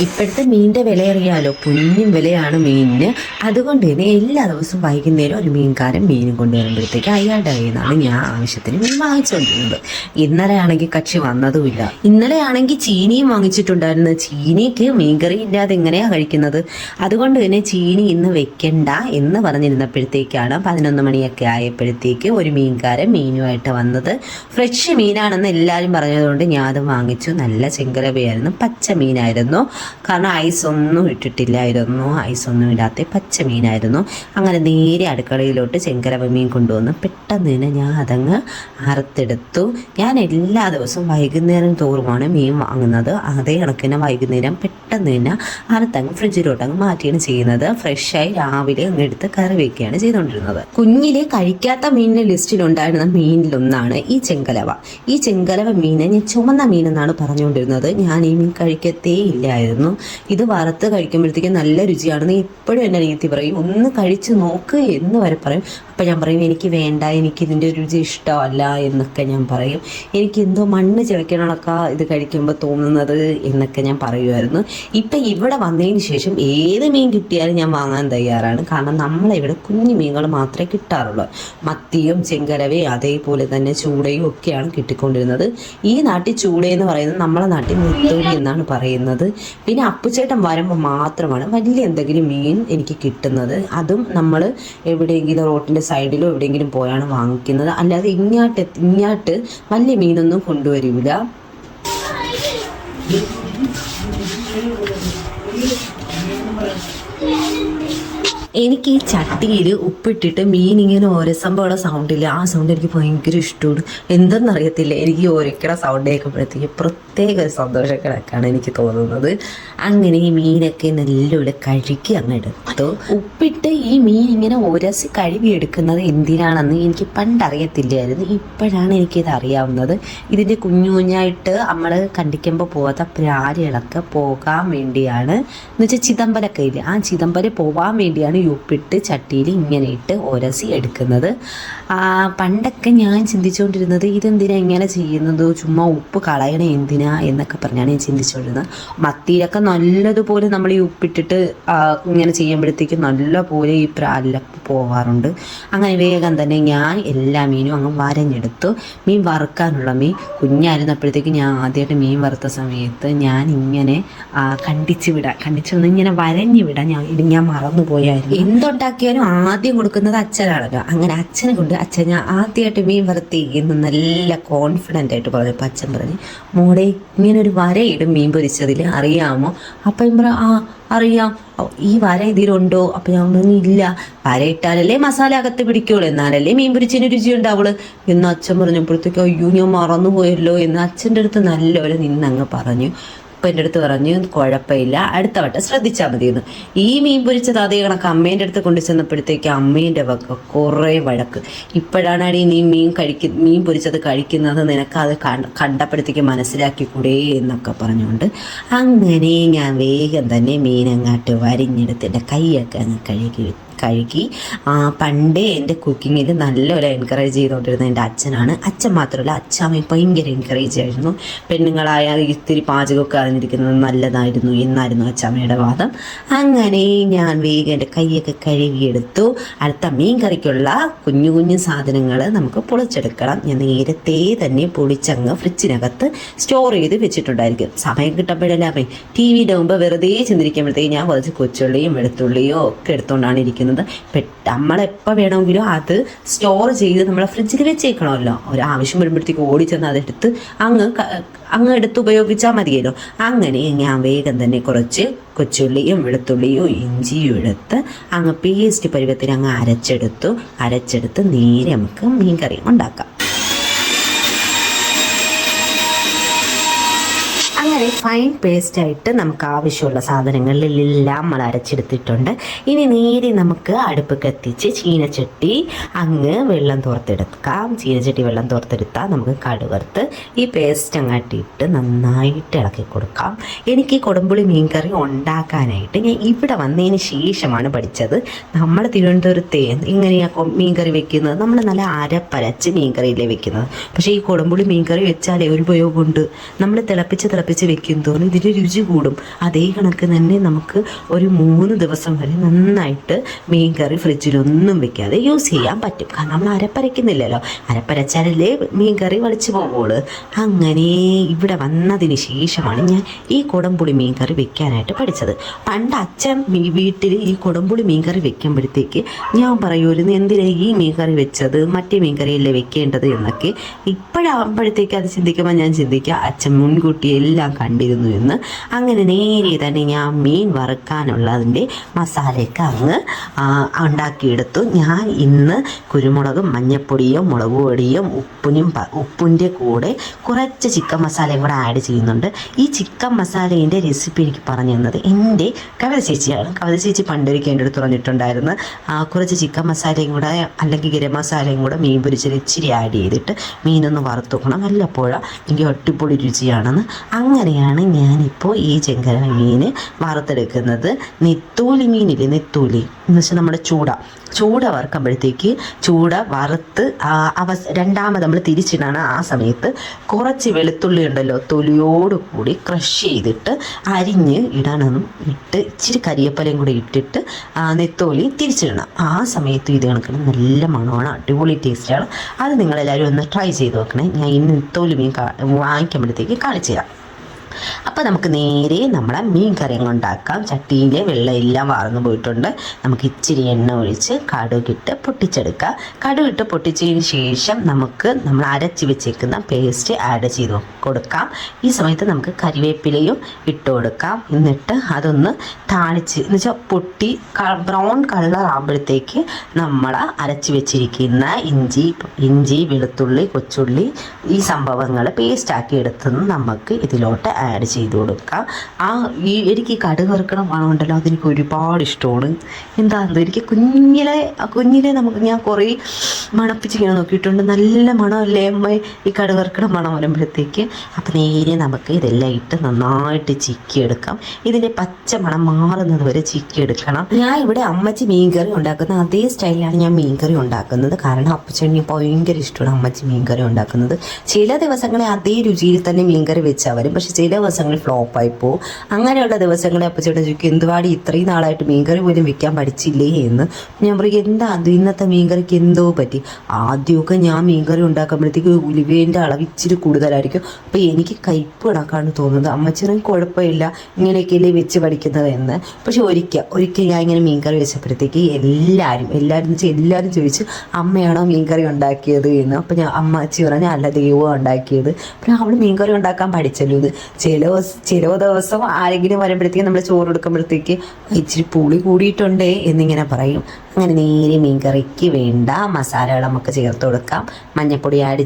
ഇപ്പോഴത്തെ മീനിൻ്റെ വില അറിയാലോ, പുല്ലും വിലയാണ് മീനിന്. അതുകൊണ്ട് തന്നെ എല്ലാ ദിവസവും വൈകുന്നേരം ഒരു മീൻകാരൻ മീനും കൊണ്ടുവരുമ്പോഴത്തേക്ക് അയാളുടെ കയ്യിൽ നിന്നാണ് ഞാൻ ആവശ്യത്തിന് മീൻ വാങ്ങിച്ചുകൊണ്ടിരുന്നത്. ഇന്നലെ ആണെങ്കിൽ കക്ഷി വന്നതുമില്ല. ഇന്നലെ ആണെങ്കിൽ ചീനിയും വാങ്ങിച്ചിട്ടുണ്ടായിരുന്നു. ചീനിക്ക് മീൻകറി ഇല്ലാതെ എങ്ങനെയാണ് കഴിക്കുന്നത്? അതുകൊണ്ട് തന്നെ ചീനി ഇന്ന് വെക്കണ്ട എന്ന് പറഞ്ഞിരുന്നപ്പോഴത്തേക്കാണ് 11 മണിയൊക്കെ ആയപ്പോഴത്തേക്ക് ഒരു മീൻകാരൻ മീനുമായിട്ട് വന്നത്. ഫ്രഷ് മീനാണെന്ന് എല്ലാവരും പറഞ്ഞതുകൊണ്ട് ഞാൻ അത് വാങ്ങിച്ചു. നല്ല ചെങ്കലവയായിരുന്നു, പച്ച മീനായിരുന്നു. കാരണം ഐസൊന്നും ഇട്ടിട്ടില്ലായിരുന്നു, ഐസൊന്നും ഇടാത്ത പച്ച മീനായിരുന്നു. അങ്ങനെ നേരെ അടുക്കളയിലോട്ട് ചെങ്കലവ മീൻ കൊണ്ടുവന്ന് പെട്ടെന്ന് തന്നെ ഞാൻ അതങ്ങ് അറുത്തെടുത്തു. ഞാൻ എല്ലാ ദിവസവും വൈകുന്നേരം തോറുമാണ് മീൻ വാങ്ങുന്നത്. അതേ കണക്കിന് വൈകുന്നേരം പെട്ടെന്ന് തന്നെ അറുത്തങ്ങ് ഫ്രിഡ്ജിലോട്ടങ്ങ് മാറ്റിയാണ് ചെയ്യുന്നത്. ഫ്രഷായി രാവിലെ അങ്ങ് എടുത്ത് കറി വയ്ക്കുകയാണ് ചെയ്തുകൊണ്ടിരുന്നത്. കുഞ്ഞിലെ കഴിക്കാത്ത മീനിൻ്റെ ലിസ്റ്റിലുണ്ടായിരുന്ന മീനിലൊന്നാണ് ഈ ചെങ്കലവ. ഈ ചെങ്കലവ മീനെ ഞാൻ ചുമന്ന മീനെന്നാണ് പറഞ്ഞുകൊണ്ടിരുന്നത്. ഞാൻ ഈ മീൻ കഴിക്കത്തേ ഇല്ലായിരുന്നു. ഇത് വറുത്ത് കഴിക്കുമ്പോഴത്തേക്കും നല്ല രുചിയാണെന്ന് ഇപ്പോഴും എൻ്റെ അനിയത്തി പറയും. ഒന്ന് കഴിച്ച് നോക്ക് എന്ന് വരെ പറയും. അപ്പം ഞാൻ പറയും എനിക്ക് വേണ്ട, എനിക്കിതിൻ്റെ രുചി ഇഷ്ടമല്ല എന്നൊക്കെ ഞാൻ പറയും. എനിക്കെന്തോ മണ്ണ് ചിലക്കണൊക്കെ ഇത് കഴിക്കുമ്പോൾ തോന്നുന്നത് എന്നൊക്കെ ഞാൻ പറയുമായിരുന്നു. ഇപ്പം ഇവിടെ വന്നതിന് ശേഷം ഏത് മീൻ കിട്ടിയാലും ഞാൻ വാങ്ങാൻ തയ്യാറാണ്. കാരണം നമ്മളിവിടെ കുഞ്ഞു മീനുകൾ മാത്രമേ കിട്ടാറുള്ളൂ. മത്തിയും ചെങ്കലവയും അതേപോലെ തന്നെ ചൂടയും ഒക്കെയാണ് കിട്ടിക്കൊണ്ടിരുന്നത്. ഈ നാട്ടിൽ ചൂടയെന്ന് പറയുന്നത് നമ്മളെ നാട്ടിൽ നെത്തോലി എന്നാണ് പറയുന്നത്. പിന്നെ അപ്പുച്ചേട്ടൻ വരുമ്പോൾ മാത്രമാണ് വലിയ എന്തെങ്കിലും മീൻ എനിക്ക് കിട്ടുന്നത്. അതും നമ്മൾ എവിടെയെങ്കിലും റോട്ടിൻ്റെ സൈഡിലോ എവിടെയെങ്കിലും പോയാണ് വാങ്ങിക്കുന്നത്. അല്ലാതെ ഇങ്ങോട്ട് വലിയ മീനൊന്നും കൊണ്ടുവരില്ല. എനിക്ക് ഈ ചട്ടിയിൽ ഉപ്പിട്ടിട്ട് മീൻ ഇങ്ങനെ ഓരസമ്പോഴുള്ള സൗണ്ടില്ല, ആ സൗണ്ട് എനിക്ക് ഭയങ്കര ഇഷ്ടമാണ്. എന്തെന്നറിയത്തില്ല, എനിക്ക് ഓരക്കട സൗണ്ട് കേൾക്കുമ്പോഴത്തേക്ക് പ്രത്യേക ഒരു സന്തോഷക്കിടക്കാണ് എനിക്ക് തോന്നുന്നത്. അങ്ങനെ ഈ മീനൊക്കെ നല്ലപോലെ കഴുകി അങ്ങ് എടുത്തു. ഉപ്പിട്ട് ഈ മീൻ ഇങ്ങനെ ഉരസി കഴുകിയെടുക്കുന്നത് എന്തിനാണെന്ന് എനിക്ക് പണ്ടറിയത്തില്ലായിരുന്നു. ഇപ്പോഴാണ് എനിക്കിത് അറിയാവുന്നത്. ഇതിൻ്റെ കുഞ്ഞായിട്ട് നമ്മൾ കണ്ടിക്കുമ്പോൾ പോകാത്ത പ്രാരികളൊക്കെ പോകാൻ വേണ്ടിയാണ്. എന്നുവെച്ചാൽ ചിതമ്പലൊക്കെ ഇല്ല, ആ ചിതമ്പല് പോകാൻ വേണ്ടിയാണ് ഉപ്പിട്ട് ചട്ടിയിൽ ഇങ്ങനെ ഇട്ട് ഉരസി എടുക്കുന്നത്. പണ്ടൊക്കെ ഞാൻ ചിന്തിച്ചുകൊണ്ടിരുന്നത് ഇതെന്തിനാ ഇങ്ങനെ ചെയ്യുന്നത്, ചുമ്മാ ഉപ്പ് കളയണേ എന്തിനാ എന്നൊക്കെ പറഞ്ഞാണ് ഞാൻ ചിന്തിച്ചുകൊണ്ടിരുന്നത്. മത്തിയിലൊക്കെ നല്ലതുപോലെ നമ്മൾ ഈ ഉപ്പിട്ടിട്ട് ഇങ്ങനെ ചെയ്യുമ്പോഴത്തേക്കും നല്ലപോലെ ഈ പ്രാലിലൊക്കെ പോകാറുണ്ട്. അങ്ങനെ വേഗം തന്നെ ഞാൻ എല്ലാ മീനും അങ്ങ് വരഞ്ഞെടുത്തു. മീൻ വറുക്കാനുള്ള മീൻ കുഞ്ഞായിരുന്നപ്പോഴത്തേക്ക് ഞാൻ ആദ്യമായിട്ട് മീൻ വറുത്ത സമയത്ത് ഞാൻ ഇങ്ങനെ കണ്ടിച്ച് ഇങ്ങനെ വരഞ്ഞു വിടാൻ ഞാൻ മറന്നുപോയായിരുന്നു. എന്തുണ്ടാക്കിയാലും ആദ്യം കൊടുക്കുന്നത് അച്ഛനാണല്ലോ. അങ്ങനെ അച്ഛനെ കൊണ്ട് അച്ഛൻ ഞാൻ ആദ്യമായിട്ട് മീൻ വറുത്തി എന്ന് നല്ല കോൺഫിഡൻ്റ് ആയിട്ട് പറഞ്ഞു. അപ്പം അച്ഛൻ പറഞ്ഞു, മോളെ ഇങ്ങനെ ഒരു വരയിടും മീൻ പൊരിച്ചതിൽ, അറിയാമോ? അപ്പം അറിയാം. ഈ വര ഇതിലുണ്ടോ? അപ്പം ഞാൻ പറഞ്ഞു ഇല്ല, വരയിട്ടാലല്ലേ മസാല അകത്ത് പിടിക്കുള്ളൂ, എന്നാലല്ലേ മീൻ പൊരിച്ചതിന് രുചി ഉണ്ടാവുള്ളൂ എന്ന് അച്ഛൻ പറഞ്ഞപ്പോഴത്തേക്ക് അയ്യോ ഞാൻ മറന്നുപോയല്ലോ എന്ന് അച്ഛൻ്റെ അടുത്ത് നല്ലപോലെ നിന്നങ്ങ് പറഞ്ഞു. അപ്പം എൻ്റെ അടുത്ത് പറഞ്ഞു കുഴപ്പമില്ല, അടുത്ത വട്ടം ശ്രദ്ധിച്ചാൽ മതിയെന്ന്. ഈ മീൻ പൊരിച്ചത് അതേ കണക്ക് അമ്മേൻ്റെ അടുത്ത് കൊണ്ടു ചെന്നപ്പോഴത്തേക്ക് അമ്മേൻ്റെ വക കുറേ വഴക്ക്. ഇപ്പോഴാണ് നീ മീൻ പൊരിച്ചത് കഴിക്കുന്നത്, നിനക്കത് കണ്ടപ്പോഴത്തേക്ക് മനസ്സിലാക്കിക്കൂടേ എന്നൊക്കെ പറഞ്ഞുകൊണ്ട് അങ്ങനെ ഞാൻ വേഗം തന്നെ മീനങ്ങാട്ട് വരിഞ്ഞെടുത്ത് എൻ്റെ കൈയൊക്കെ അങ്ങ് കഴുകി. പണ്ടേ എൻ്റെ കുക്കിങ്ങിൽ നല്ലപോലെ എൻകറേജ് ചെയ്തുകൊണ്ടിരുന്നത് എൻ്റെ അച്ഛനാണ്. അച്ഛൻ മാത്രമല്ല അച്ഛാമ്മയും ഭയങ്കര എൻകറേജ് ആയിരുന്നു. പെണ്ണുങ്ങളായ ഇത്തിരി പാചകമൊക്കെ അറിഞ്ഞിരിക്കുന്നത് നല്ലതായിരുന്നു എന്നായിരുന്നു അച്ഛാമ്മയുടെ വാദം. അങ്ങനെ ഞാൻ വേഗം എൻ്റെ കൈയൊക്കെ കഴുകിയെടുത്തു. അടുത്ത മീൻ കറിക്കുള്ള കുഞ്ഞു കുഞ്ഞു സാധനങ്ങൾ നമുക്ക് പൊളിച്ചെടുക്കണം. ഞാൻ നേരത്തെ തന്നെ പൊളിച്ചങ്ങ് ഫ്രിഡ്ജിനകത്ത് സ്റ്റോർ ചെയ്ത് വെച്ചിട്ടുണ്ടായിരിക്കും. സമയം കിട്ടുമ്പോഴെല്ലാം TV മുമ്പ് വെറുതെ ചിന്തിരിക്കുമ്പോഴത്തേക്ക് ഞാൻ കുറച്ച് കൊച്ചുള്ളിയും വെളുത്തുള്ളിയോ ഒക്കെ എടുത്തുകൊണ്ടാണ് ഇരിക്കുന്നത്. വെക്കുന്നത്. നമ്മളെപ്പോൾ വേണമെങ്കിലും അത് സ്റ്റോർ ചെയ്ത് നമ്മളെ ഫ്രിഡ്ജിൽ വെച്ചേക്കണമല്ലോ. ഒരു ആവശ്യം വരുമ്പോഴത്തേക്ക് ഓടിച്ചെന്ന് അതെടുത്ത് അങ്ങ് എടുത്ത് ഉപയോഗിച്ചാൽ മതിയല്ലോ. അങ്ങനെ ഞാൻ വേഗം തന്നെ കുറച്ച് കൊച്ചുള്ളിയും വെളുത്തുള്ളിയും ഇഞ്ചിയും എടുത്ത് അങ്ങ് പേസ്റ്റ് പരുവത്തിൽ അങ്ങ് അരച്ചെടുത്ത് നേരെ നമുക്ക് മീൻ കറി ഉണ്ടാക്കാം. അങ്ങനെ ഫൈൻ പേസ്റ്റായിട്ട് നമുക്ക് ആവശ്യമുള്ള സാധനങ്ങളിലെല്ലാം നമ്മൾ അരച്ചെടുത്തിട്ടുണ്ട്. ഇനി നേരെ നമുക്ക് അടുപ്പ് കത്തിച്ച് ചീനച്ചട്ടി അങ്ങ് വെള്ളം തോർത്തെടുക്കാം. ചീനച്ചട്ടി വെള്ളം തോർത്തെടുത്താൽ നമുക്ക് കടുവറുത്ത് ഈ പേസ്റ്റ് അങ്ങാട്ടിട്ട് നന്നായിട്ട് ഇളക്കി കൊടുക്കാം. എനിക്ക് കൊടുമ്പുളി മീൻകറി ഉണ്ടാക്കാനായിട്ട് ഞാൻ ഇവിടെ വന്നതിന് ശേഷമാണ് പഠിച്ചത്. നമ്മൾ തിരുവനന്തപുരത്തെ ഇങ്ങനെയാണ് മീൻകറി വെക്കുന്നത്. നമ്മൾ നല്ല അരപ്പരച്ച് മീൻകറിയിലേ വെക്കുന്നത്. പക്ഷേ ഈ കൊടുമ്പുളി മീൻകറി വെച്ചാലേ ഒരു ഉപയോഗമുണ്ട്. നമ്മൾ തിളപ്പിച്ച് വെക്കും തോറും ഇതിൻ്റെ രുചി കൂടും. അതേ കണക്ക് തന്നെ നമുക്ക് ഒരു 3 ദിവസം വരെ നന്നായിട്ട് മീൻ കറി ഫ്രിഡ്ജിലൊന്നും വെക്കാതെ യൂസ് ചെയ്യാൻ പറ്റും. കാരണം നമ്മൾ അരപ്പരയ്ക്കുന്നില്ലല്ലോ. അരപ്പരച്ചാലല്ലേ മീൻ കറി വളിച്ചു പോകുള്ളൂ. അങ്ങനെ ഇവിടെ വന്നതിന് ശേഷമാണ് ഞാൻ ഈ കുടംപുളി മീൻ കറി വെക്കാനായിട്ട് പഠിച്ചത്. പണ്ട് അച്ഛൻ വീട്ടിൽ ഈ കുടംപുളി മീൻ കറി വെക്കുമ്പോഴത്തേക്ക് ഞാൻ പറയുമായിരുന്നു, എന്തിനാ ഈ മീൻ കറി വെച്ചത്, മറ്റേ മീൻ കറിയല്ലേ വെക്കേണ്ടത് എന്നൊക്കെ. ഇപ്പോഴാകുമ്പോഴത്തേക്ക് അത് ചിന്തിക്കുമ്പോൾ ഞാൻ ചിന്തിക്കുക, അച്ഛൻ മുൻകൂട്ടി എല്ലാം കണ്ടിരുന്നു എന്ന്. അങ്ങനെ നേരെ തന്നെ ഞാൻ മീൻ വറുക്കാനുള്ളതിൻ്റെ മസാലയൊക്കെ അങ്ങ് ഉണ്ടാക്കിയെടുത്തു. ഞാൻ ഇന്ന് കുരുമുളകും മഞ്ഞപ്പൊടിയും മുളക് പൊടിയും ഉപ്പിൻ്റെ കൂടെ കുറച്ച് ചിക്കൻ മസാലയും കൂടെ ആഡ് ചെയ്യുന്നുണ്ട്. ഈ ചിക്കൻ മസാലേൻ്റെ റെസിപ്പി എനിക്ക് പറഞ്ഞു തന്നത് എൻ്റെ കവിത ചേച്ചിയാണ്. കവിത ചേച്ചി പണ്ടൊരിക്കൽ എൻ്റെ അടുത്ത് പറഞ്ഞിട്ടുണ്ടായിരുന്നു, കുറച്ച് ചിക്കൻ മസാലയും കൂടെ അല്ലെങ്കിൽ ഗരം മസാലയും കൂടെ മീൻ പൊരിച്ചത് ഇച്ചിരി ആഡ് ചെയ്തിട്ട് മീനൊന്ന് വറുത്ത് വെക്കണം, വല്ലപ്പോഴാണ് എനിക്ക് അടിപൊളി രുചിയാണെന്ന്. അങ്ങനെയാണ് ഞാനിപ്പോൾ ഈ ചെങ്കര മീൻ വറുത്തെടുക്കുന്നത്. നെത്തോലി മീനില്ലേ, നെത്തോലി എന്ന് വെച്ചാൽ നമ്മുടെ ചൂട വറുക്കുമ്പോഴത്തേക്ക് ചൂട വറുത്ത് രണ്ടാമത് നമ്മൾ തിരിച്ചിടാണ്. ആ സമയത്ത് കുറച്ച് വെളുത്തുള്ളി ഉണ്ടല്ലോ, തൊലിയോട് കൂടി ക്രഷ് ചെയ്തിട്ട് അരിഞ്ഞ് ഇടണമെന്നും ഇട്ട് ഇച്ചിരി കരിയപ്പലയും കൂടി ഇട്ടിട്ട് നെത്തോലി തിരിച്ചിടണം. ആ സമയത്ത് ഇത് കണക്കണം നല്ല മണമാണ്, അടിപൊളി ടേസ്റ്റാണ്. അത് നിങ്ങളെല്ലാവരും ഒന്ന് ട്രൈ ചെയ്ത് നോക്കണേ. ഞാൻ ഇന്ന് നെത്തോലി മീൻ വാങ്ങിക്കുമ്പോഴത്തേക്ക് കാണിച്ചു തരാം. അപ്പോൾ നമുക്ക് നേരെ നമ്മളെ മീൻ കറി ഉണ്ടാക്കാം. ചട്ടിയിലെ വെള്ളം എല്ലാം വാർന്നു പോയിട്ടുണ്ട്. നമുക്ക് ഇച്ചിരി എണ്ണ ഒഴിച്ച് കടുകിട്ട് പൊട്ടിച്ചെടുക്കാം. കടുകിട്ട് പൊട്ടിച്ചതിന് ശേഷം നമുക്ക് നമ്മൾ അരച്ച് വെച്ചേക്കുന്ന പേസ്റ്റ് ആഡ് ചെയ്ത് കൊടുക്കാം. ഈ സമയത്ത് നമുക്ക് കരിവേപ്പിലയും ഇട്ട് കൊടുക്കാം. എന്നിട്ട് അതൊന്ന് താളിച്ച് എന്ന് വെച്ചാൽ പൊട്ടി ബ്രൗൺ കളർ ആകുമ്പോഴത്തേക്ക് നമ്മൾ അരച്ച് വെച്ചിരിക്കുന്ന ഇഞ്ചി വെളുത്തുള്ളി കൊച്ചുള്ളി ഈ സംഭവങ്ങൾ പേസ്റ്റാക്കി എടുത്തുനിന്ന് നമുക്ക് ഇതിലോട്ട് ആഡ് ചെയ്ത് കൊടുക്കാം. എനിക്ക് കടുക് വറുക്കണ മണമുണ്ടല്ലോ, അതെനിക്ക് ഒരുപാട് ഇഷ്ടമാണ്. എന്താണെന്ന് എനിക്ക് കുഞ്ഞിലെ ഞാൻ കുറേ മണപ്പിച്ചിങ്ങനെ നോക്കിയിട്ടുണ്ട്. നല്ല മണമല്ലേ അമ്മ ഈ കടുക് വറുക്കണ മണം വരുമ്പോഴത്തേക്ക്. അപ്പം നേരെ നമുക്ക് ഇതെല്ലാം ഇട്ട് നന്നായിട്ട് ചിക്കിയെടുക്കാം. ഇതിൻ്റെ പച്ച മണം മാറുന്നത് വരെ ചിക്കിയെടുക്കണം. ഞാൻ ഇവിടെ അമ്മച്ചി മീൻകറി ഉണ്ടാക്കുന്ന അതേ സ്റ്റൈലിലാണ് ഞാൻ മീൻകറി ഉണ്ടാക്കുന്നത്. കാരണം അപ്പച്ചെണ്ണി ഭയങ്കര ഇഷ്ടമാണ് അമ്മച്ചി മീൻകറി ഉണ്ടാക്കുന്നത്. ചില ദിവസങ്ങളെ അതേ രുചിയിൽ തന്നെ മീൻകറി വെച്ചാൽ വരും, പക്ഷെ ചില ദിവസങ്ങളിൽ ഫ്ലോപ്പായി പോവും. അങ്ങനെയുള്ള ദിവസങ്ങളെ അപ്പച്ചേട്ടൻ ചോദിക്കും, എന്തുവാടി ഇത്രയും നാളായിട്ട് മീൻകറി പോലും വെക്കാൻ പഠിച്ചില്ലേ എന്ന്. ഞാൻ പറയും, എന്താ അത് ഇന്നത്തെ മീൻകറിക്ക് എന്തോ പറ്റി. ആദ്യമൊക്കെ ഞാൻ മീൻകറി ഉണ്ടാക്കുമ്പോഴത്തേക്ക് ഉലുവേൻ്റെ അളവ് ഇച്ചിരി കൂടുതലായിരിക്കും. അപ്പോൾ എനിക്ക് കയ്പ്പ് കണക്കാണ് തോന്നുന്നത്. അമ്മച്ചനും കുഴപ്പമില്ല, ഇങ്ങനെയൊക്കെയല്ലേ വെച്ച് പഠിക്കുന്നത് എന്ന്. പക്ഷെ ഒരിക്കൽ ഞാൻ ഇങ്ങനെ മീൻകറി വെച്ചപ്പോഴത്തേക്ക് എല്ലാവരും ചോദിച്ചു, അമ്മയാണോ മീൻകറി ഉണ്ടാക്കിയത് എന്ന്. അപ്പോൾ അമ്മച്ചി പറഞ്ഞാൽ അല്ല, ദൈവം ഉണ്ടാക്കിയത്. പിന്നെ അവൾ മീൻകറി ഉണ്ടാക്കാൻ പഠിച്ചല്ലോ. ഇത് ചില ദിവസം ആരെങ്കിലും വരുമ്പോഴത്തേക്ക് നമ്മൾ ചോറ് എടുക്കുമ്പോഴത്തേക്ക് ഇച്ചിരി പുളി കൂടിയിട്ടുണ്ടേ എന്നിങ്ങനെ പറയും. അങ്ങനെ നേരെ മീൻകറിക്ക് വേണ്ട മസാലകൾ നമുക്ക് ചേർത്ത് കൊടുക്കാം. മഞ്ഞൾപ്പൊടി ആഡ്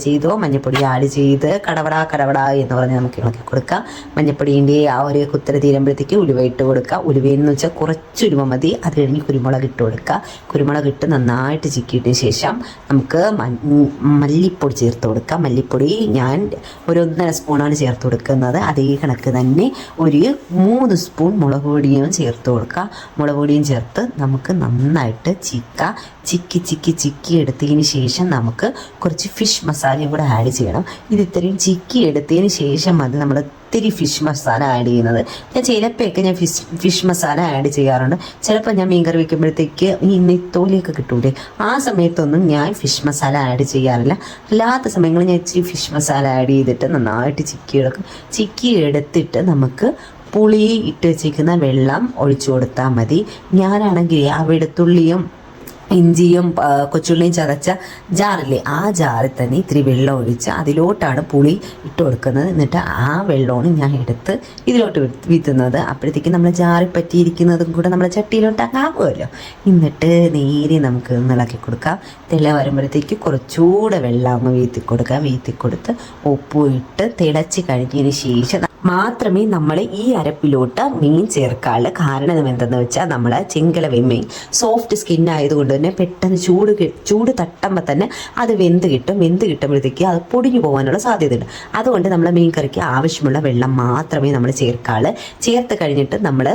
ചെയ്ത് കടവട എന്ന് പറഞ്ഞ് നമുക്ക് ഇളക്കി കൊടുക്കാം. മഞ്ഞൾപ്പൊടീൻ്റെ ആ ഒരു കുത്തര തീരുമ്പോഴത്തേക്ക് ഉലുവ ഇട്ട് കൊടുക്കുക. ഉലുവയെന്ന് വെച്ചാൽ കുറച്ച് ഉലുവ മതി. അത് കഴിഞ്ഞ് കുരുമുളക് ഇട്ട് കൊടുക്കുക. കുരുമുളക് ഇട്ട് നന്നായിട്ട് ചിക്കിയിട്ടതിന് ശേഷം നമുക്ക് മല്ലിപ്പൊടി ചേർത്ത് കൊടുക്കാം. മല്ലിപ്പൊടി ഞാൻ ഒരു 1.5 സ്പൂണാണ് ചേർത്ത് കൊടുക്കുന്നത്. അതേ കണക്ക് തന്നെ ഒരു 3 സ്പൂൺ മുളക് പൊടിയും ചേർത്ത് കൊടുക്കുക. മുളക് പൊടിയും ചേർത്ത് നമുക്ക് നന്നായിട്ട് ചിക്കി എടുത്തതിന് ശേഷം നമുക്ക് കുറച്ച് ഫിഷ് മസാലയും കൂടെ ആഡ് ചെയ്യണം. ഇത് ഇത്രയും ചിക്കി എടുത്തതിന് ശേഷം അത് നമ്മൾ ഇത്തിരി ഫിഷ് മസാല ആഡ് ചെയ്യുന്നത്. ഞാൻ ചിലപ്പോഴൊക്കെ ഞാൻ ഫിഷ് മസാല ആഡ് ചെയ്യാറുണ്ട്. ചിലപ്പോൾ ഞാൻ മീൻകറി വയ്ക്കുമ്പോഴത്തേക്ക് ഈ നെത്തോലിയൊക്കെ കിട്ടൂലേ, ആ സമയത്തൊന്നും ഞാൻ ഫിഷ് മസാല ആഡ് ചെയ്യാറില്ല. അല്ലാത്ത സമയങ്ങളിൽ ഞാൻ ഇച്ചിരി ഫിഷ് മസാല ആഡ് ചെയ്തിട്ട് നന്നായിട്ട് ചിക്കി എടുത്തിട്ട് നമുക്ക് പുളി ഇട്ട് വെച്ചിരിക്കുന്ന വെള്ളം ഒഴിച്ചു കൊടുത്താൽ മതി. ഞാനാണെങ്കിൽ ആ വെളുത്തുള്ളിയും ഇഞ്ചിയും കൊച്ചുള്ളിയും ചതച്ച ജാറില്ലേ, ആ ജാറിൽ തന്നെ ഇത്തിരി വെള്ളം ഒഴിച്ച് അതിലോട്ടാണ് പുളി ഇട്ട് കൊടുക്കുന്നത്. എന്നിട്ട് ആ വെള്ളമാണ് ഞാൻ എടുത്ത് ഇതിലോട്ട് വീത്തുന്നത്. അപ്പോഴത്തേക്ക് നമ്മൾ ജാറിൽ പറ്റിയിരിക്കുന്നതും കൂടെ നമ്മുടെ ചട്ടിയിലോട്ട് ആകുമല്ലോ. എന്നിട്ട് നേരെ നമുക്ക് ഇളക്കി കൊടുക്കാം. തിള വരുമ്പോഴത്തേക്ക് കുറച്ചുകൂടെ വെള്ളം അങ്ങ് വീത്തി കൊടുക്കുക. വീത്തി കൊടുത്ത് ഉപ്പും ഇട്ട് തിളച്ച് കഴിഞ്ഞതിന് ശേഷം മാത്രമേ നമ്മൾ ഈ അരപ്പിലോട്ട് മീൻ ചേർക്കാറുള്ളൂ. കാരണം എന്തെന്ന് വെച്ചാൽ നമ്മൾ ചെങ്കലവ മീൻ സോഫ്റ്റ് സ്കിൻ ആയതുകൊണ്ട് തന്നെ പെട്ടെന്ന് ചൂട് തട്ടുമ്പോൾ തന്നെ അത് വെന്ത് കിട്ടുമ്പോഴത്തേക്ക് അത് പൊടിഞ്ഞു പോകാനുള്ള സാധ്യതയുണ്ട്. അതുകൊണ്ട് നമ്മൾ മീൻ കറിക്ക് ആവശ്യമുള്ള വെള്ളം മാത്രമേ നമ്മൾ ചേർക്കാറുള്ളൂ. ചേർത്ത് കഴിഞ്ഞിട്ട് നമ്മൾ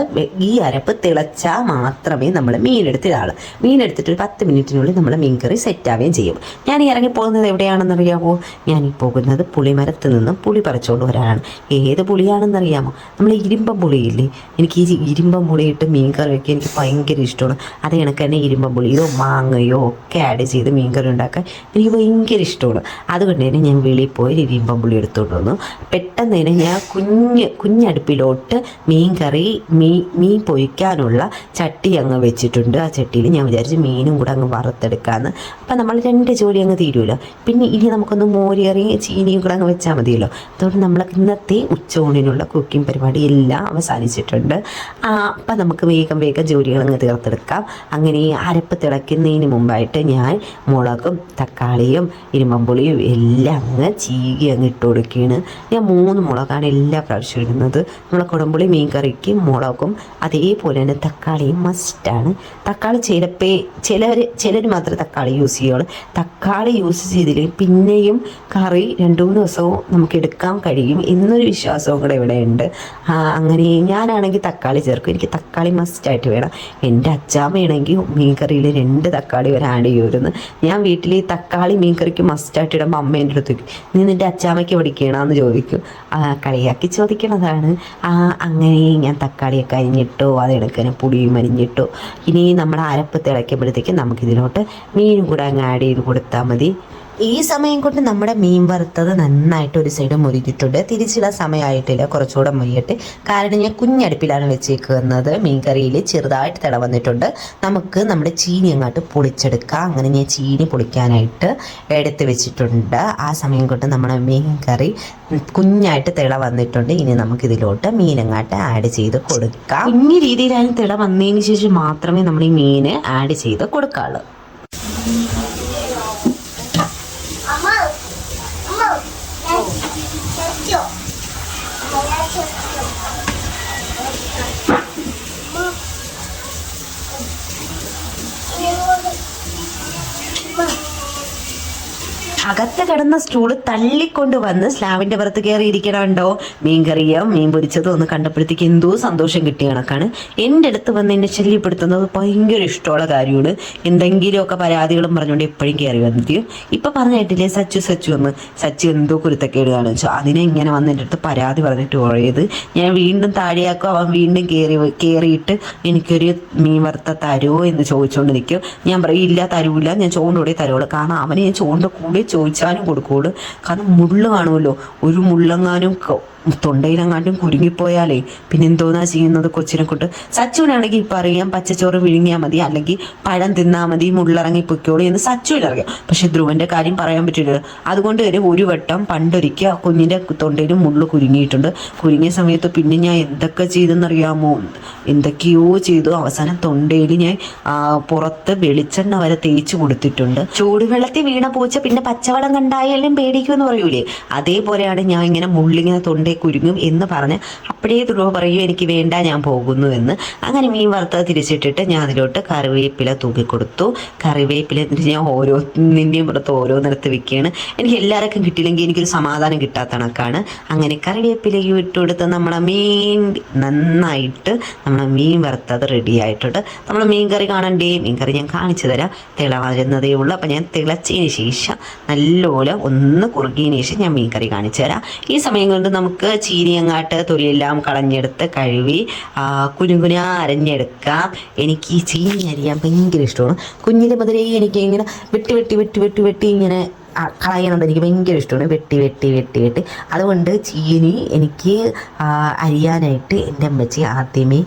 ഈ അരപ്പ് തിളച്ചാൽ മാത്രമേ നമ്മൾ മീനെടുത്തിടാറുള്ളൂ. മീനെടുത്തിട്ട് ഒരു 10 മിനിറ്റിനുള്ളിൽ നമ്മൾ മീൻ കറി സെറ്റാവുകയും ചെയ്യും. ഞാൻ ഈ ഇറങ്ങിപ്പോകുന്നത് എവിടെയാണെന്നറിയാമോ? ഞാൻ ഈ പോകുന്നത് പുളിമരത്ത് നിന്നും പുളി പറിച്ചുകൊണ്ട് വരാനാണ്. ഏത് പുളിയാണെന്നറിയാമോ? നമ്മൾ ഇരുമ്പം പുളിയില്ലേ, എനിക്ക് ഈ ഇരുമ്പം പുളിയിട്ട് മീൻ കറി വയ്ക്കാൻ എനിക്ക് ഭയങ്കര ഇഷ്ടമാണ്. അത് കണക്ക് തന്നെ ഇരുമ്പം പുളിയോ മാങ്ങയോ ഒക്കെ ആഡ് ചെയ്ത് മീൻ കറി ഉണ്ടാക്കാൻ എനിക്ക് ഭയങ്കര ഇഷ്ടമാണ്. അതുകൊണ്ട് തന്നെ ഞാൻ വെളിയിൽ പോയി ഇരുമ്പം പുളി എടുത്തുകൊണ്ട് വന്നു. പെട്ടെന്ന് തന്നെ ഞാൻ കുഞ്ഞടുപ്പിലോട്ട് മീൻ പൊയ്ക്കാനുള്ള ചട്ടി അങ്ങ് വെച്ചിട്ടുണ്ട്. ആ ചട്ടിയിൽ ഞാൻ വിചാരിച്ചു മീനും കൂടെ അങ്ങ് വറുത്തെടുക്കാമെന്ന്. അപ്പം നമ്മൾ 2 ജോലി അങ്ങ് തീരുമല്ലോ. പിന്നെ ഇനി നമുക്കൊന്ന് മോരിയറി ചീനിയും കൂടെ അങ്ങ് വെച്ചാൽ മതിയല്ലോ. അതുകൊണ്ട് നമ്മൾ ഇന്നത്തെ ഉച്ചയൂണിനുള്ള കുക്കിംഗ് പരിപാടി എല്ലാം അവസാനിച്ചിട്ടുണ്ട്. അപ്പം നമുക്ക് വേഗം ജോലികൾ അങ്ങ് തീർത്തെടുക്കാം. അങ്ങനെ ഈ അരപ്പ് തിളയ്ക്കുന്നതിന് മുമ്പായിട്ട് ഞാൻ മുളകും തക്കാളിയും ഇരുമ്പമ്പുളിയും എല്ലാം അങ്ങ് ചീകി അങ്ങ് ഇട്ട് കൊടുക്കുകയാണ്. ഞാൻ 3 മുളകാണ് എല്ലാ പ്രാവശ്യവും ഇടുന്നത്. നമ്മളെ കുടംപുളി മീൻ കറിക്ക് മുളകും അതേപോലെ തന്നെ തക്കാളിയും മസ്റ്റാണ്. തക്കാളി ചിലർ മാത്രമേ തക്കാളി യൂസ് ചെയ്യുള്ളൂ. തക്കാളി യൂസ് ചെയ്തില്ലെങ്കിൽ പിന്നെയും കറി 2-3 ദിവസവും നമുക്ക് എടുക്കാൻ കഴിയും എന്നൊരു വിശ്വാസവും കൂടെ ഇവിടെ ഉണ്ട്. അങ്ങനെ ഞാനാണെങ്കിൽ തക്കാളി ചേർക്കും. എനിക്ക് തക്കാളി മസ്റ്റായിട്ട് വേണം. എൻ്റെ അച്ചാമ്മയാണെങ്കിൽ മീൻ കറിയിൽ 2 തക്കാളി വരെ ആഡ് ചെയ്യുമായിരുന്നു. ഞാൻ വീട്ടിൽ ഈ തക്കാളി മീൻ കറിക്ക് മസ്റ്റായിട്ട് ഇടുമ്പോൾ അമ്മ എൻ്റെ അടുത്ത് വയ്ക്കും, നീ നിൻ്റെ അച്ചാമ്മയ്ക്ക് പഠിക്കണമെന്ന് ചോദിക്കും. കളിയാക്കി ചോദിക്കണതാണ്. അങ്ങനെ ഞാൻ തക്കാളിയൊക്കെ അരിഞ്ഞിട്ടോ അതെടുക്കാൻ പുളിയും അരിഞ്ഞിട്ടോ. ഇനി നമ്മുടെ അരപ്പ് തിളയ്ക്കുമ്പോഴത്തേക്കും നമുക്കിതിലോട്ട് മീനും കൂടെ അങ്ങ് ആഡ് ചെയ്ത് കൊടുത്താൽ മതി. ഈ സമയം കൊണ്ട് നമ്മുടെ മീൻ വറുത്തത് നന്നായിട്ട് ഒരു സൈഡ് മുരിഞ്ഞിട്ടുണ്ട്. തിരിച്ചുള്ള സമയമായിട്ടില്ല, കുറച്ചുകൂടെ മുരിയട്ടെ. കാരണം ഞാൻ കുഞ്ഞടുപ്പിലാണ് വെച്ചേക്കുന്നത്. മീൻ കറിയിൽ ചെറുതായിട്ട് തിള വന്നിട്ടുണ്ട്. നമുക്ക് നമ്മുടെ ചീനി അങ്ങോട്ട് പൊളിച്ചെടുക്കാം. അങ്ങനെ ഞാൻ ചീനി പൊളിക്കാനായിട്ട് എടുത്ത് വെച്ചിട്ടുണ്ട്. ആ സമയം കൊണ്ട് നമ്മുടെ മീൻ കറി കുഞ്ഞായിട്ട് തിള വന്നിട്ടുണ്ട്. ഇനി നമുക്കിതിലോട്ട് മീനങ്ങാട്ട് ആഡ് ചെയ്ത് കൊടുക്കാം. കുഞ്ഞു രീതിയിലാണ് തിള വന്നതിന് ശേഷം മാത്രമേ നമ്മൾ ഈ മീൻ ആഡ് ചെയ്ത് കൊടുക്കാറുള്ളൂ. അകത്ത് കിടന്ന സ്റ്റൂള് തള്ളിക്കൊണ്ട് വന്ന് സ്ലാബിന്റെ പുറത്ത് കയറി ഇരിക്കണുണ്ടോ. മീൻ കറിയും മീൻ പൊരിച്ചതും ഒന്ന് കണ്ടപ്പോഴത്തേക്ക് എന്തോ സന്തോഷം കിട്ടിയ കണക്കാണ്. എൻ്റെ അടുത്ത് വന്ന് എന്നെ ശല്യപ്പെടുത്തുന്നത് ഭയങ്കര ഇഷ്ടമുള്ള കാര്യമാണ്. എന്തെങ്കിലുമൊക്കെ പരാതികളും പറഞ്ഞുകൊണ്ട് എപ്പോഴും കയറി വന്നിരിക്കും. ഇപ്പൊ പറഞ്ഞിട്ടില്ലേ സച്ചു എന്ന്, സച്ചു എന്തോ കുരുത്തക്കേട് കാണിച്ചു. അതിനെ ഇങ്ങനെ വന്ന് എൻ്റെ അടുത്ത് പരാതി പറഞ്ഞിട്ട് പോയത്. ഞാൻ വീണ്ടും താഴെയാക്കും. അവൻ വീണ്ടും കയറിയിട്ട് എനിക്കൊരു മീൻ വറുത്ത തരുമോ എന്ന് ചോദിച്ചുകൊണ്ട് നിൽക്കും. ഞാൻ പറയും ഇല്ല തരൂല, ഞാൻ ചോണ്ടോടെ തരുള്ളൂ. കാരണം അവന് ഞാൻ ചോണ്ട കൂടെ ചോദിച്ചാലും കൊടുക്കുള്ളൂ. കാരണം മുള്ള് കാണുമല്ലോ. ഒരു മുള്ളെങ്ങാനും തൊണ്ടയിലെങ്ങാണ്ടും കുരുങ്ങിപ്പോയാലേ പിന്നെ എന്തോന്നാ ചെയ്യുന്നത് കൊച്ചിനെ കൊണ്ട്. സച്ചുവിനാണെങ്കിൽ പറയാം പച്ചച്ചോറ് വിഴുങ്ങിയാൽ മതി, അല്ലെങ്കിൽ പഴം തിന്നാൽ മതി, മുള്ളിറങ്ങി പൊയ്ക്കോളൂ എന്ന് സച്ചുവിനറിയാം. പക്ഷെ ധ്രുവന്റെ കാര്യം പറയാൻ പറ്റില്ല. അതുകൊണ്ട് തന്നെ ഒരു വട്ടം പണ്ടൊരിക്കൽ കുഞ്ഞിൻ്റെ തൊണ്ടയിൽ മുള്ള് കുരുങ്ങിയിട്ടുണ്ട്. കുരുങ്ങിയ സമയത്ത് പിന്നെ ഞാൻ എന്തൊക്കെ ചെയ്തെന്നറിയാമോ? എന്തൊക്കെയോ ചെയ്തു. അവസാനം തൊണ്ടയിൽ ഞാൻ പുറത്ത് വെളിച്ചെണ്ണ വരെ തേച്ച് കൊടുത്തിട്ടുണ്ട്. ചൂടുവെള്ളത്തിൽ വീണ പൂച്ച പിന്നെ പച്ചവെള്ളം കണ്ടായാലും പേടിക്കുമെന്ന് പറയൂലേ, അതേപോലെയാണ് ഞാൻ ഇങ്ങനെ മുള്ളിങ്ങനെ തൊണ്ടയിൽ കുരുങ്ങും എന്ന് പറഞ്ഞ് അപ്പോഴേ ധ്രുവ പറയും എനിക്ക് വേണ്ട ഞാൻ പോകുന്നു എന്ന്. അങ്ങനെ മീൻ വറുത്തത് തിരിച്ചിട്ടിട്ട് ഞാൻ അതിലോട്ട് കറിവേപ്പില തൂക്കിക്കൊടുത്തു. കറിവേപ്പില എന്നിട്ട് ഞാൻ ഓരോന്നിൻ്റെയും പുറത്ത് ഓരോന്നിടത്ത് വെക്കുകയാണ്. എനിക്ക് എല്ലാവർക്കും കിട്ടിയില്ലെങ്കിൽ എനിക്കൊരു സമാധാനം കിട്ടാത്ത കണക്കാണ്. അങ്ങനെ കറിവേപ്പിലയും ഇട്ടുകൊടുത്ത് നമ്മളെ മീൻ നന്നായിട്ട് നമ്മളെ മീൻ വറുത്തത് റെഡി ആയിട്ടുണ്ട്. നമ്മളെ മീൻ കറി കാണണ്ടേ? മീൻ കറി ഞാൻ കാണിച്ചു തരാം. തിള വരുന്നതേ ഉള്ളൂ. അപ്പം ഞാൻ തിളച്ചതിന് ശേഷം നല്ലപോലെ ഒന്ന് കുറുകിയതിന് ശേഷം ഞാൻ മീൻ കറി കാണിച്ചു തരാം. ഈ സമയം കൊണ്ട് നമുക്ക് ചീനിയങ്ങാട്ട് തൊലിയെല്ലാം കളഞ്ഞെടുത്ത് കഴുകി കുനുകുന അരഞ്ഞെടുക്കാം. എനിക്ക് ഈ ചീനി അരിയാൻ ഭയങ്കര ഇഷ്ടമാണ്. കുഞ്ഞിലെ മുതലേ എനിക്ക് ഇങ്ങനെ വെട്ടി ഇങ്ങനെ കളയണമെന്ന് എനിക്ക് ഭയങ്കര ഇഷ്ടമാണ്. വെട്ടി വെട്ടി വെട്ടി വെട്ടി അതുകൊണ്ട് ചീനി എനിക്ക് അരിയാനായിട്ട് എൻ്റെ അമ്മച്ചി ആദ്യമേ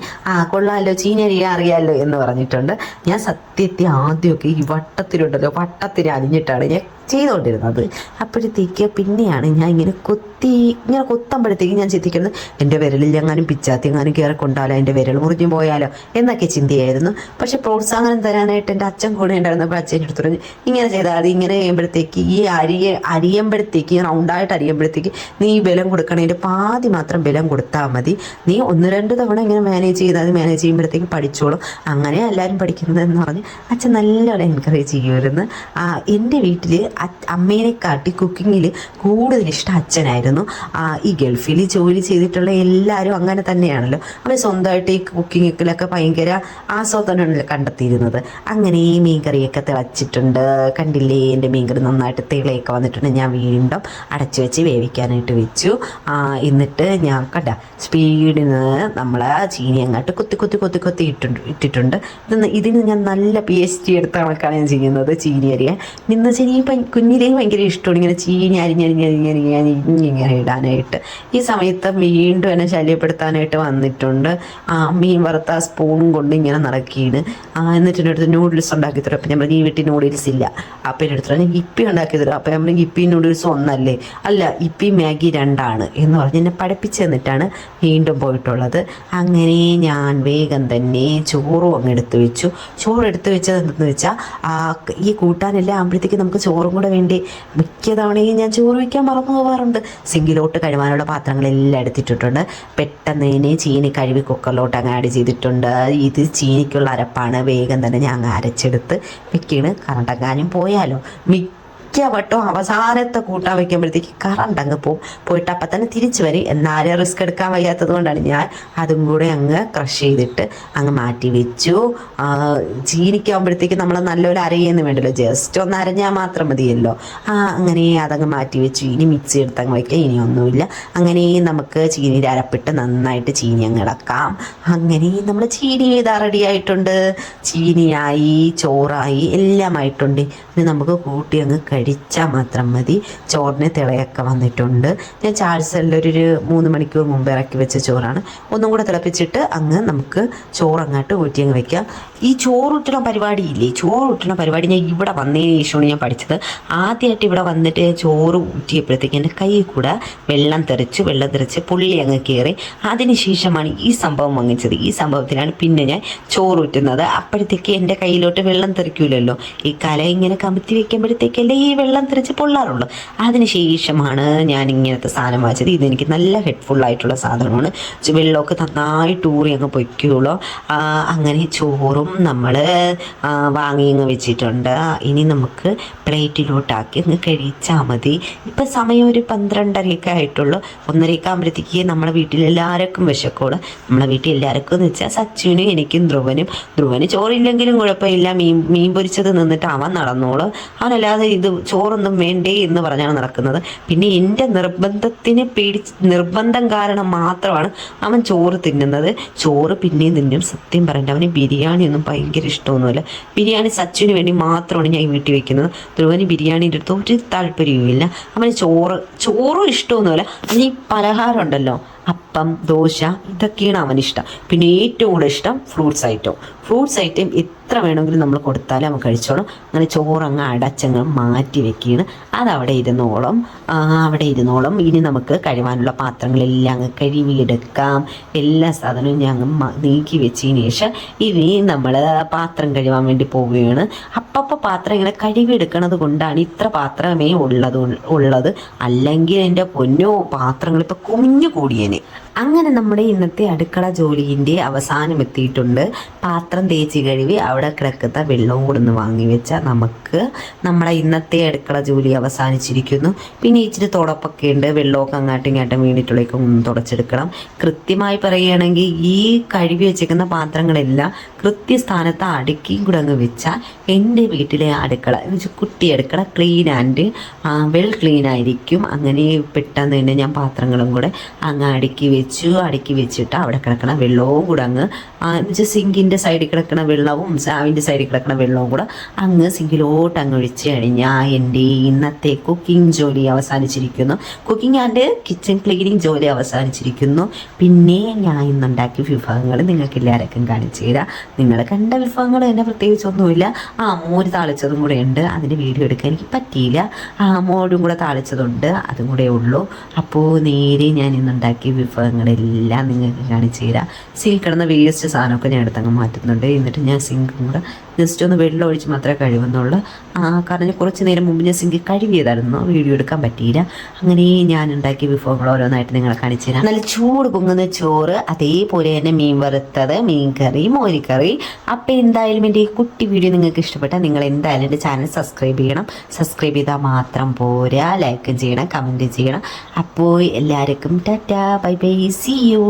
കൊള്ളാമല്ലോ ചീനി അരിയാൻ അറിയാമല്ലോ എന്ന് പറഞ്ഞിട്ടുണ്ട്. ഞാൻ സത്യത്തിൽ ആദ്യമൊക്കെ ഈ വട്ടത്തിലുണ്ടല്ലോ വട്ടത്തിൽ അരിഞ്ഞിട്ടാണ് ഞാൻ ചെയ്തുകൊണ്ടിരുന്നത്. അപ്പോഴത്തേക്ക് പിന്നെയാണ് ഞാൻ ഇങ്ങനെ കൊത്തുമ്പോഴത്തേക്ക് ഞാൻ ചിന്തിക്കുന്നത് എൻ്റെ വിരലിൽ എങ്ങാനും പിച്ചാത്തി എങ്ങാനും കയറി കൊണ്ടാലോ, എൻ്റെ വിരൽ മുറിഞ്ഞു പോയാലോ എന്നൊക്കെ ചിന്തയായിരുന്നു. പക്ഷെ പ്രോത്സാഹനം തരാനായിട്ട് എൻ്റെ അച്ഛൻ കൂടെ ഉണ്ടായിരുന്നപ്പോൾ അച്ഛൻ എടുത്തു പറഞ്ഞു, ഇങ്ങനെ ചെയ്താൽ മതി, ഇങ്ങനെ ചെയ്യുമ്പോഴത്തേക്ക് ഈ അരിയുമ്പോഴത്തേക്ക് റൗണ്ടായിട്ട് അരിയുമ്പോഴത്തേക്ക് നീ ബലം കൊടുക്കണതിൻ്റെ പാതി മാത്രം ബലം കൊടുത്താൽ മതി, നീ 1-2 തവണ ഇങ്ങനെ മാനേജ് ചെയ്താൽ മാനേജ് ചെയ്യുമ്പോഴത്തേക്ക് പഠിച്ചോളും, അങ്ങനെ എല്ലാവരും പഠിക്കുന്നതെന്ന് പറഞ്ഞ് അച്ഛൻ നല്ലോണം എൻകറേജ് ചെയ്യുമായിരുന്നു. എൻ്റെ വീട്ടിൽ അമ്മേനെക്കാട്ടി കുക്കിങ്ങിൽ കൂടുതൽ ഇഷ്ടം അച്ഛനായിരുന്നു. ഈ ഗൾഫിൽ ജോലി ചെയ്തിട്ടുള്ള എല്ലാവരും അങ്ങനെ തന്നെയാണല്ലോ, അവർ സ്വന്തമായിട്ട് ഈ കുക്കിങ്ങിലൊക്കെ ഭയങ്കര ആസ്വാദനമാണ് കണ്ടെത്തിയിരുന്നത്. അങ്ങനെ ഈ മീൻകറിയൊക്കെ തിളച്ചിട്ടുണ്ട്, കണ്ടില്ലേ എൻ്റെ മീൻകറി നന്നായിട്ട് തിളയൊക്കെ വന്നിട്ടുണ്ട്. ഞാൻ വീണ്ടും അടച്ചു വെച്ച് വേവിക്കാനായിട്ട് വെച്ചു. എന്നിട്ട് ഞാൻ സ്പീഡിന് നമ്മൾ ചീനി അങ്ങോട്ട് കൊത്തി ഇട്ടിട്ടുണ്ട്. ഇതിന് ഞാൻ നല്ല PhD എടുത്ത കണക്കാണ് ഞാൻ ചെയ്യുന്നത് ചീനി അരിയാൻ. നിന്ന് ചീനി കുഞ്ഞിലേ ഭയങ്കര ഇഷ്ടമാണ് ഇങ്ങനെ ചീനി ഇങ്ങനെ ഇടാനായിട്ട്. ഈ സമയത്ത് വീണ്ടും എന്നെ ശല്യപ്പെടുത്താനായിട്ട് വന്നിട്ടുണ്ട്. മീൻ വറുത്ത സ്പൂണും കൊണ്ട് ഇങ്ങനെ നടക്കിയാണ്. എന്നിട്ട് എൻ്റെ അടുത്ത് നൂഡിൽസ് ഉണ്ടാക്കി തരും. അപ്പം നമ്മൾ ഈ വീട്ടിൽ നൂഡിൽസ് ഇല്ല, അപ്പം എൻ്റെ അടുത്ത് ഞാൻ ഇപ്പി ഉണ്ടാക്കി തരും. അപ്പം നമ്മൾ ഇപ്പി നൂഡിൽസ് ഒന്നല്ലേ, അല്ല ഇപ്പി മാഗി 2 എന്ന് പറഞ്ഞ് എന്നെ പഠിപ്പിച്ച് തന്നിട്ടാണ് വീണ്ടും പോയിട്ടുള്ളത്. അങ്ങനെ ഞാൻ വേഗം തന്നെ ചോറും അങ്ങ് എടുത്തു വെച്ചു. ചോറ് എടുത്തു വെച്ചത് എന്തെന്ന് വെച്ചാൽ ഈ കൂട്ടാനെല്ലാം ആകുമ്പോഴത്തേക്ക് നമുക്ക് ചോറും കൂടെ വേണ്ടി മിക്ക തവണയും ഞാൻ ചോറ് വയ്ക്കാൻ മറന്നു പോകാറുണ്ട്. സിങ്കിലോട്ട് കഴുകാനുള്ള പാത്രങ്ങളെല്ലാം എടുത്തിട്ടിട്ടുണ്ട്. പെട്ടെന്ന് തന്നെ ചീനി കഴുകി കുക്കറിലോട്ട് അങ്ങ് ആഡ് ചെയ്തിട്ടുണ്ട്. ഇത് ചീനിക്കുള്ള അരപ്പാണ്, വേഗം തന്നെ ഞാൻ അങ്ങ് അരച്ചെടുത്ത് വെക്കാണ്. കറണ്ടങ്ങാനും പോയാലോ, വട്ടം അവസാനത്തെ കൂട്ടാൻ വയ്ക്കുമ്പോഴത്തേക്ക് കറണ്ട് അങ്ങ് പോയിട്ട് അപ്പം തന്നെ തിരിച്ചു വരും. എന്നാലും റിസ്ക് എടുക്കാൻ വയ്യാത്തത് കൊണ്ടാണ് ഞാൻ അതും കൂടെ അങ്ങ് ക്രഷ് ചെയ്തിട്ട് അങ്ങ് മാറ്റി വെച്ചു. ചീനിക്കാകുമ്പോഴത്തേക്ക് നമ്മൾ നല്ലപോലെ അരയൊന്നും വേണ്ടല്ലോ, ജസ്റ്റ് ഒന്ന് അരഞ്ഞാൽ മാത്രം മതിയല്ലോ. അങ്ങനെ അതങ്ങ് മാറ്റി വെച്ചു. ഇനി മിക്സി എടുത്ത് അങ്ങ് വയ്ക്കാം, ഇനിയൊന്നുമില്ല. അങ്ങനെ നമുക്ക് ചീനിയുടെ അരപ്പിട്ട് നന്നായിട്ട് ചീനി അങ്ങ് ഇളക്കാം. അങ്ങനെ നമ്മൾ ചീനി ഇതാ റെഡി ആയിട്ടുണ്ട്. ചീനിയായി, ചോറായി, എല്ലാമായിട്ടുണ്ട്. ഇനി നമുക്ക് കൂട്ടി അങ്ങ് കഴിച്ചാൽ മാത്രം മതി. ചോറിന് തിളയൊക്കെ വന്നിട്ടുണ്ട്. ഞാൻ ചാഴ്സലിലൊരു 3 മണിക്കൂർ മുമ്പ് ഇറക്കി വെച്ച ചോറാണ്. ഒന്നും കൂടെ തിളപ്പിച്ചിട്ട് അങ്ങ് നമുക്ക് ചോറങ്ങാട്ട് ഊറ്റി അങ്ങ് വെക്കാം. ഈ ചോറൂറ്റണ പരിപാടിയില്ലേ, ചോറൂറ്റണ പരിപാടി ഞാൻ ഇവിടെ വന്നതിന് ശേഷമാണ് ഞാൻ പഠിച്ചത്. ആദ്യമായിട്ട് ഇവിടെ വന്നിട്ട് ചോറ് ഊറ്റിയപ്പോഴത്തേക്ക് എൻ്റെ കൈ കൂടെ വെള്ളം തെറിച്ച് പുള്ളി അങ്ങ് കയറി. അതിനുശേഷമാണ് ഈ സംഭവം വാങ്ങിച്ചത്. ഈ സംഭവത്തിലാണ് പിന്നെ ഞാൻ ചോറൂറ്റുന്നത്. അപ്പോഴത്തേക്ക് എൻ്റെ കയ്യിലോട്ട് വെള്ളം തെറിക്കൂലല്ലോ, ഈ കല ഇങ്ങനെ കമത്തി വെക്കുമ്പോഴത്തേക്കല്ലേ ഈ വെള്ളം തെറിച്ച് പൊള്ളാറുള്ളൂ. അതിനുശേഷമാണ് ഞാൻ ഇങ്ങനത്തെ സാധനം വാങ്ങിച്ചത്. ഇതെനിക്ക് നല്ല ഹെഡ്ഫുള്ളായിട്ടുള്ള സാധനമാണ്. വെള്ളമൊക്കെ നന്നായിട്ട് ഊറി അങ്ങ് പൊയ്ക്കുള്ളൂ. അങ്ങനെ ചോറും നമ്മൾ വാങ്ങി അങ്ങ് വെച്ചിട്ടുണ്ട്. ഇനി നമുക്ക് പ്ലേറ്റിലോട്ടാക്കി അങ്ങ് കഴിച്ചാൽ മതി. ഇപ്പം സമയം ഒരു 12:30 ആയിട്ടുള്ളൂ. 1:30 ആകുമ്പോഴത്തേക്ക് നമ്മുടെ വീട്ടിൽ എല്ലാവർക്കും വിശക്കോളൂ. നമ്മളെ വീട്ടിൽ എല്ലാവർക്കും എന്ന് വെച്ചാൽ സച്ചുവിനും എനിക്കും ധ്രുവന് ചോറില്ലെങ്കിലും കുഴപ്പമില്ല, മീൻ പൊരിച്ചത് നിന്നിട്ട് അവൻ നടന്നോളൂ. അവനല്ലാതെ ഇത് ചോറൊന്നും വേണ്ടേ എന്ന് പറഞ്ഞാണ് നടക്കുന്നത്. പിന്നെ എൻ്റെ നിർബന്ധം കാരണം മാത്രമാണ് അവൻ ചോറ് തിന്നുന്നത്. ചോറ് പിന്നെയും തിന്നും. സത്യം പറയണ്ട, അവന് ബിരിയാണി ഒന്നും ഭയങ്കര ഇഷ്ടമൊന്നുമില്ല. ബിരിയാണി സച്ചിന് വേണ്ടി മാത്രമാണ് ഞാൻ വീട്ടിൽ വെക്കുന്നത്. ധ്രുവന് ബിരിയാണീൻ്റെ അടുത്ത് ഒരു താല്പര്യവുമില്ല. അവന് ചോറും ഇഷ്ടമൊന്നുമില്ല. അതിന് ഈ പലഹാരം ഉണ്ടല്ലോ, അപ്പം, ദോശ, ഇതൊക്കെയാണ് അവനിഷ്ടം. പിന്നെ ഏറ്റവും കൂടുതൽ ഇഷ്ടം ഫ്രൂട്ട്സ് ഐറ്റം എത്ര വേണമെങ്കിലും നമ്മൾ കൊടുത്താലും അവൻ കഴിച്ചോളും. അങ്ങനെ ചോറങ്ങ് അടച്ചങ്ങ് മാറ്റി വെക്കുകയാണ്. അതവിടെ ഇരുന്നോളം. ഇനി നമുക്ക് കഴിവാനുള്ള പാത്രങ്ങളെല്ലാം അങ്ങ് കഴുകിയെടുക്കാം. എല്ലാ സാധനവും ഞാൻ നീക്കി വെച്ചതിന് ശേഷം ഇനി നമ്മൾ പാത്രം കഴുകാൻ വേണ്ടി പോവുകയാണ്. അപ്പം പാത്രം ഇങ്ങനെ കഴുകിയെടുക്കണത് കൊണ്ടാണ് ഇത്ര പാത്രമേ ഉള്ളത്. അല്ലെങ്കിൽ എൻ്റെ പൊന്നോ പാത്രങ്ങൾ ഇപ്പം കുഞ്ഞു കൂടിയേനെ. അങ്ങനെ നമ്മുടെ ഇന്നത്തെ അടുക്കള ജോലിൻ്റെ അവസാനം എത്തിയിട്ടുണ്ട്. പാത്രം തേച്ച് കഴുകി അവിടെ കിടക്കുന്ന വെള്ളവും കൂടെ ഒന്ന് വാങ്ങി വെച്ചാൽ നമുക്ക് നമ്മുടെ ഇന്നത്തെ അടുക്കള ജോലി അവസാനിച്ചിരിക്കുന്നു. പിന്നെ ഇച്ചിരി തുടപ്പൊക്കെ ഉണ്ട്, വെള്ളമൊക്കെ അങ്ങോട്ടും ഇങ്ങോട്ടും വീണിട്ടുള്ളേക്കും ഒന്ന് തുടച്ചെടുക്കണം. കൃത്യമായി പറയുകയാണെങ്കിൽ ഈ കഴുകി വെച്ചേക്കുന്ന പാത്രങ്ങളെല്ലാം കൃത്യസ്ഥാനത്ത് അടുക്കിയും കൂടെ അങ്ങ് വെച്ചാൽ എൻ്റെ വീട്ടിലെ അടുക്കള എന്ന് വെച്ചാൽ കുട്ടി അടുക്കള ക്ലീൻ ആൻഡ് വെൽ ക്ലീൻ ആയിരിക്കും. അങ്ങനെ പെട്ടെന്ന് തന്നെ ഞാൻ പാത്രങ്ങളും കൂടെ അങ്ങ് അടുക്കി വെച്ചിട്ട് അവിടെ കിടക്കണ വെള്ളവും കൂടെ അങ്ങ് എന്നുവെച്ചാൽ സിങ്കിൻ്റെ സൈഡിൽ കിടക്കുന്ന വെള്ളവും സാവിൻ്റെ സൈഡിൽ കിടക്കുന്ന വെള്ളവും കൂടെ അങ്ങ് സിങ്കിലോട്ട് അങ്ങ് ഒഴിച്ച് കഴിഞ്ഞാൽ എൻ്റെ ഇന്നത്തെ കുക്കിംഗ് ജോലി അവസാനിച്ചിരിക്കുന്നു. കുക്കിംഗ് ആൻഡ് കിച്ചൺ ക്ലീനിങ് ജോലി അവസാനിച്ചിരിക്കുന്നു. പിന്നെ ഞാൻ ഇന്നുണ്ടാക്കിയ വിഭവങ്ങൾ നിങ്ങൾക്ക് എല്ലാവർക്കും കാണിച്ചു തരാം. നിങ്ങൾ കണ്ട വിഭവങ്ങൾ തന്നെ പ്രത്യേകിച്ചൊന്നുമില്ല. മോര് താളിച്ചതും കൂടെ ഉണ്ട്, അതിൻ്റെ വീഡിയോ എടുക്കാൻ എനിക്ക് പറ്റിയില്ല. മോരും കൂടെ താളിച്ചതുണ്ട്, അതും കൂടെ ഉള്ളൂ. അപ്പോൾ നേരെ ഞാൻ ഇന്നുണ്ടാക്കിയ വിഭവങ്ങളെല്ലാം നിങ്ങൾക്ക് കാണിച്ചു തരാം. സിങ്കിൽ കിടന്ന വേസ്റ്റ് സാധനമൊക്കെ ഞാൻ എടുത്തങ്ങ് മാറ്റുന്നുണ്ട്. എന്നിട്ട് ഞാൻ സിങ്കും കൂടെ ജസ്റ്റ് ഒന്ന് വെള്ളം ഒഴിച്ച് മാത്രമേ കഴുകുന്നുള്ളൂ. കാരണം കുറച്ച് നേരം മുമ്പ് ഞാൻ സിങ്ക് കഴുകിയതായിരുന്നു, വീഡിയോ എടുക്കാൻ പറ്റിയില്ല. അങ്ങനെ ഞാൻ ഉണ്ടാക്കിയ വിഭവങ്ങൾ ഓരോന്നായിട്ട് നിങ്ങളെ കാണിച്ചു തരാം. നല്ല ചൂട് പൊങ്ങുന്ന ചോറ്, അതേപോലെ തന്നെ മീൻ വറുത്തത്, മീൻ കറി, മോരിക്കറി. അപ്പോൾ എന്തായാലും എൻ്റെ ഈ കുട്ടി വീഡിയോ നിങ്ങൾക്ക് ഇഷ്ടപ്പെട്ടാൽ നിങ്ങൾ എന്തായാലും എൻ്റെ ചാനൽ സബ്സ്ക്രൈബ് ചെയ്യണം. സബ്സ്ക്രൈബ് ചെയ്താൽ മാത്രം പോരാ, ലൈക്കും ചെയ്യണം, കമൻറ്റ് ചെയ്യണം. അപ്പോൾ എല്ലാവർക്കും tata, bye bye, see U.